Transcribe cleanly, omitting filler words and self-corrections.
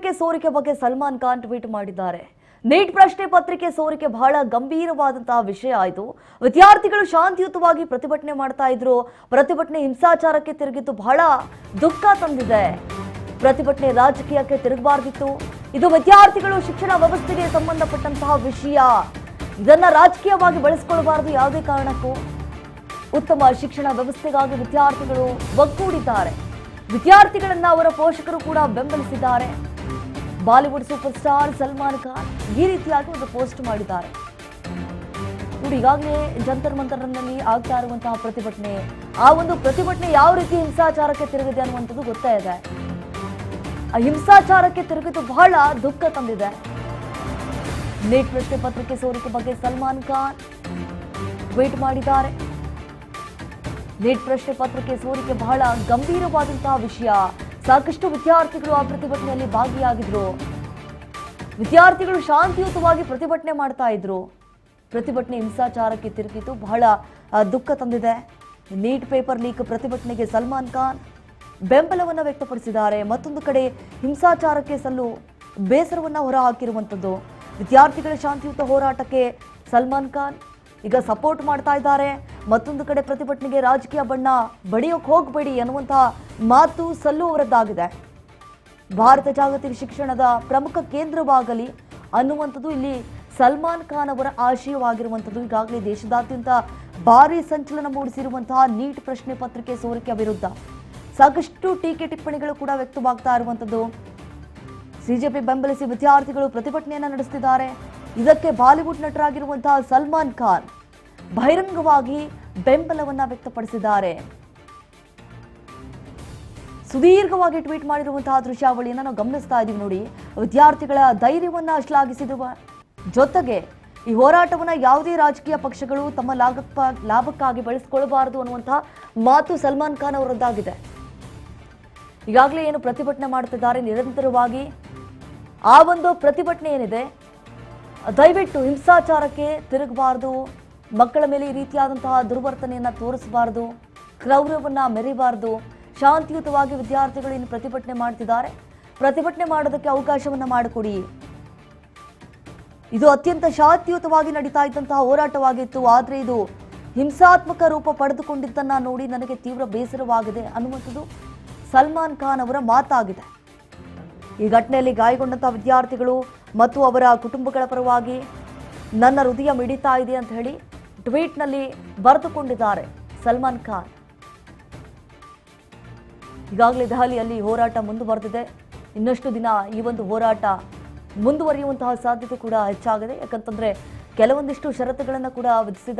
ಪತ್ರಿಕೆ ಸೋರಿಕೆ ಬಗ್ಗೆ ಸಲ್ಮಾನ್ ಖಾನ್ ಟ್ವೀಟ್ ಮಾಡಿದ್ದಾರೆ. ನೀಟ್ ಪ್ರಶ್ನೆ ಪತ್ರಿಕೆ ಸೋರಿಕೆ ಬಹಳ ಗಂಭೀರವಾದಂತಹ ವಿಷಯ ಆಯಿತು. ವಿದ್ಯಾರ್ಥಿಗಳು ಶಾಂತಿಯುತವಾಗಿ ಪ್ರತಿಭಟನೆ ಮಾಡ್ತಾ ಇದ್ರು. ಪ್ರತಿಭಟನೆ ಹಿಂಸಾಚಾರಕ್ಕೆ ತಿರುಗಿದ್ದು ಬಹಳ ದುಃಖ ತಂದಿದೆ. ಪ್ರತಿಭಟನೆ ರಾಜಕೀಯಕ್ಕೆ ತಿರುಗಬಾರ್ದಿತ್ತು. ಇದು ವಿದ್ಯಾರ್ಥಿಗಳು ಶಿಕ್ಷಣ ವ್ಯವಸ್ಥೆಗೆ ಸಂಬಂಧಪಟ್ಟಂತಹ ವಿಷಯ. ಇದನ್ನ ರಾಜಕೀಯವಾಗಿ ಬಳಸಿಕೊಳ್ಳಬಾರದು ಯಾವುದೇ ಕಾರಣಕ್ಕೂ. ಉತ್ತಮ ಶಿಕ್ಷಣ ವ್ಯವಸ್ಥೆಗಾಗಿ ವಿದ್ಯಾರ್ಥಿಗಳು ಒಗ್ಗೂಡಿದ್ದಾರೆ. ವಿದ್ಯಾರ್ಥಿಗಳನ್ನ ಅವರ ಪೋಷಕರು ಕೂಡ ಬೆಂಬಲಿಸಿದ್ದಾರೆ. ಬಾಲಿವುಡ್ ಸೂಪರ್ ಸ್ಟಾರ್ ಸಲ್ಮಾನ್ ಖಾನ್ ಈ ರೀತಿಯಾಗಿ ಒಂದು ಪೋಸ್ಟ್ ಮಾಡಿದ್ದಾರೆ. ನೋಡಿ, ಈಗಾಗಲೇ ಜಂತರ್ ಮಂತರ್ನಲ್ಲಿ ಆಗ್ತಾ ಇರುವಂತಹ ಪ್ರತಿಭಟನೆ, ಆ ಒಂದು ಪ್ರತಿಭಟನೆ ಯಾವ ರೀತಿ ಹಿಂಸಾಚಾರಕ್ಕೆ ತಿರುಗಿದೆ ಅನ್ನುವಂಥದ್ದು ಗೊತ್ತೇ ಇದೆ. ಆ ಹಿಂಸಾಚಾರಕ್ಕೆ ತಿರುಗಿದ್ದು ಬಹಳ ದುಃಖ ತಂದಿದೆ. ನೀಟ್ ಪ್ರಶ್ನೆ ಪತ್ರಿಕೆ ಸೋರಿಕೆ ಬಗ್ಗೆ ಸಲ್ಮಾನ್ ಖಾನ್ ಟ್ವೀಟ್ ಮಾಡಿದ್ದಾರೆ. ನೀಟ್ ಪ್ರಶ್ನೆ ಪತ್ರಿಕೆ ಸೋರಿಕೆ ಬಹಳ ಗಂಭೀರವಾದಂತಹ ವಿಷಯ. ಸಾಕಷ್ಟು ವಿದ್ಯಾರ್ಥಿಗಳು ಆ ಪ್ರತಿಭಟನೆಯಲ್ಲಿ ಭಾಗಿಯಾಗಿದ್ರು. ವಿದ್ಯಾರ್ಥಿಗಳು ಶಾಂತಿಯುತವಾಗಿ ಪ್ರತಿಭಟನೆ ಮಾಡ್ತಾ ಇದ್ರು. ಪ್ರತಿಭಟನೆ ಹಿಂಸಾಚಾರಕ್ಕೆ ತಿರುಗಿದ್ದು ಬಹಳ ದುಃಖ ತಂದಿದೆ. ನೀಟ್ ಪೇಪರ್ ಲೀಕ್ ಪ್ರತಿಭಟನೆಗೆ ಸಲ್ಮಾನ್ ಖಾನ್ ಬೆಂಬಲವನ್ನು ವ್ಯಕ್ತಪಡಿಸಿದ್ದಾರೆ. ಮತ್ತೊಂದು ಕಡೆ ಹಿಂಸಾಚಾರಕ್ಕೆ ಬೇಸರವನ್ನ ಹೊರಹಾಕಿರುವಂಥದ್ದು. ವಿದ್ಯಾರ್ಥಿಗಳ ಶಾಂತಿಯುತ ಹೋರಾಟಕ್ಕೆ ಸಲ್ಮಾನ್ ಖಾನ್ ಈಗ ಸಪೋರ್ಟ್ ಮಾಡ್ತಾ ಇದ್ದಾರೆ. ಮತ್ತೊಂದು ಕಡೆ ಪ್ರತಿಭಟನೆಗೆ ರಾಜಕೀಯ ಬಣ್ಣ ಬಡಿಯೋಕೆ ಹೋಗಬೇಡಿ ಅನ್ನುವಂತಹ ಮಾತು ಸಲ್ಲು ಅವರದ್ದಾಗಿದೆ. ಭಾರತ ಜಾಗತಿಕ ಶಿಕ್ಷಣದ ಪ್ರಮುಖ ಕೇಂದ್ರವಾಗಲಿ ಅನ್ನುವಂಥದ್ದು ಇಲ್ಲಿ ಸಲ್ಮಾನ್ ಖಾನ್ ಅವರ ಆಶಯವಾಗಿರುವಂಥದ್ದು. ಈಗಾಗಲೇ ದೇಶದಾದ್ಯಂತ ಭಾರಿ ಸಂಚಲನ ಮೂಡಿಸಿರುವಂತಹ ನೀಟ್ ಪ್ರಶ್ನೆ ಪತ್ರಿಕೆ ಸೋರಿಕೆ ವಿರುದ್ಧ ಸಾಕಷ್ಟು ಟೀಕೆ ಟಿಪ್ಪಣಿಗಳು ಕೂಡ ವ್ಯಕ್ತವಾಗ್ತಾ ಇರುವಂಥದ್ದು. ಸಿಜೆಪಿ ಬೆಂಬಲಿಸಿ ವಿದ್ಯಾರ್ಥಿಗಳು ಪ್ರತಿಭಟನೆಯನ್ನು ನಡೆಸುತ್ತಿದ್ದಾರೆ. ಇದಕ್ಕೆ ಬಾಲಿವುಡ್ ನಟರಾಗಿರುವಂತಹ ಸಲ್ಮಾನ್ ಖಾನ್ ಬಹಿರಂಗವಾಗಿ ಬೆಂಬಲವನ್ನ ವ್ಯಕ್ತಪಡಿಸಿದ್ದಾರೆ. ಸುದೀರ್ಘವಾಗಿ ಟ್ವೀಟ್ ಮಾಡಿರುವಂತಹ ದೃಶ್ಯಾವಳಿಯನ್ನು ನಾವು ಗಮನಿಸ್ತಾ ಇದ್ದೀವಿ. ನೋಡಿ, ವಿದ್ಯಾರ್ಥಿಗಳ ಧೈರ್ಯವನ್ನ ಶ್ಲಾಘಿಸಿರುವ ಜೊತೆಗೆ ಈ ಹೋರಾಟವನ್ನ ಯಾವುದೇ ರಾಜಕೀಯ ಪಕ್ಷಗಳು ತಮ್ಮ ಲಾಭಕ್ಕಾಗಿ ಬಳಸಿಕೊಳ್ಳಬಾರದು ಅನ್ನುವಂತಹ ಮಾತು ಸಲ್ಮಾನ್ ಖಾನ್ ಅವರದ್ದಾಗಿದೆ. ಈಗಾಗಲೇ ಏನು ಪ್ರತಿಭಟನೆ ಮಾಡುತ್ತಿದ್ದಾರೆ ನಿರಂತರವಾಗಿ, ಆ ಒಂದು ಪ್ರತಿಭಟನೆ ಏನಿದೆ ದಯವಿಟ್ಟು ಹಿಂಸಾಚಾರಕ್ಕೆ ತಿರುಗಬಾರದು, ಮಕ್ಕಳ ಮೇಲೆ ಈ ರೀತಿಯಾದಂತಹ ದುರ್ವರ್ತನೆಯನ್ನು ತೋರಿಸಬಾರದು, ಕ್ರೌರ್ಯವನ್ನ ಮೆರಿಬಾರದು. ಶಾಂತಿಯುತವಾಗಿ ವಿದ್ಯಾರ್ಥಿಗಳು ಇನ್ನು ಪ್ರತಿಭಟನೆ ಮಾಡ್ತಿದ್ದಾರೆ. ಪ್ರತಿಭಟನೆ ಮಾಡೋದಕ್ಕೆ ಅವಕಾಶವನ್ನ ಮಾಡಿಕೊಡಿ. ಇದು ಅತ್ಯಂತ ಶಾಂತಿಯುತವಾಗಿ ನಡೀತಾ ಇದ್ದಂತಹ ಹೋರಾಟವಾಗಿತ್ತು. ಆದರೆ ಇದು ಹಿಂಸಾತ್ಮಕ ರೂಪ ಪಡೆದುಕೊಂಡಿದ್ದನ್ನ ನೋಡಿ ನನಗೆ ತೀವ್ರ ಬೇಸರವಾಗಿದೆ ಅನ್ನುವಂಥದ್ದು ಸಲ್ಮಾನ್ ಖಾನ್ ಅವರ ಮಾತಾಗಿದೆ. ಈ ಘಟನೆಯಲ್ಲಿ ಗಾಯಗೊಂಡಂತಹ ವಿದ್ಯಾರ್ಥಿಗಳು ಮತ್ತು ಅವರ ಕುಟುಂಬಗಳ ಪರವಾಗಿ ನನ್ನ ಹೃದಯ ಮಿಡಿತಾ ಇದೆ ಅಂತ ಹೇಳಿ ಟ್ವೀಟ್ನಲ್ಲಿ ಬರೆದುಕೊಂಡಿದ್ದಾರೆ ಸಲ್ಮಾನ್ ಖಾನ್. ಈಗಾಗಲೇ ದೆಹಲಿಯಲ್ಲಿ ಹೋರಾಟ ಮುಂದುವರೆದಿದೆ. ಇನ್ನಷ್ಟು ದಿನ ಈ ಒಂದು ಹೋರಾಟ ಮುಂದುವರಿಯುವಂತಹ ಸಾಧ್ಯತೆ ಕೂಡ ಹೆಚ್ಚಾಗಿದೆ. ಯಾಕಂತಂದ್ರೆ ಕೆಲವೊಂದಿಷ್ಟು ಷರತ್ತುಗಳನ್ನು ಕೂಡ ವಿಧಿಸಿದ್ದಾರೆ.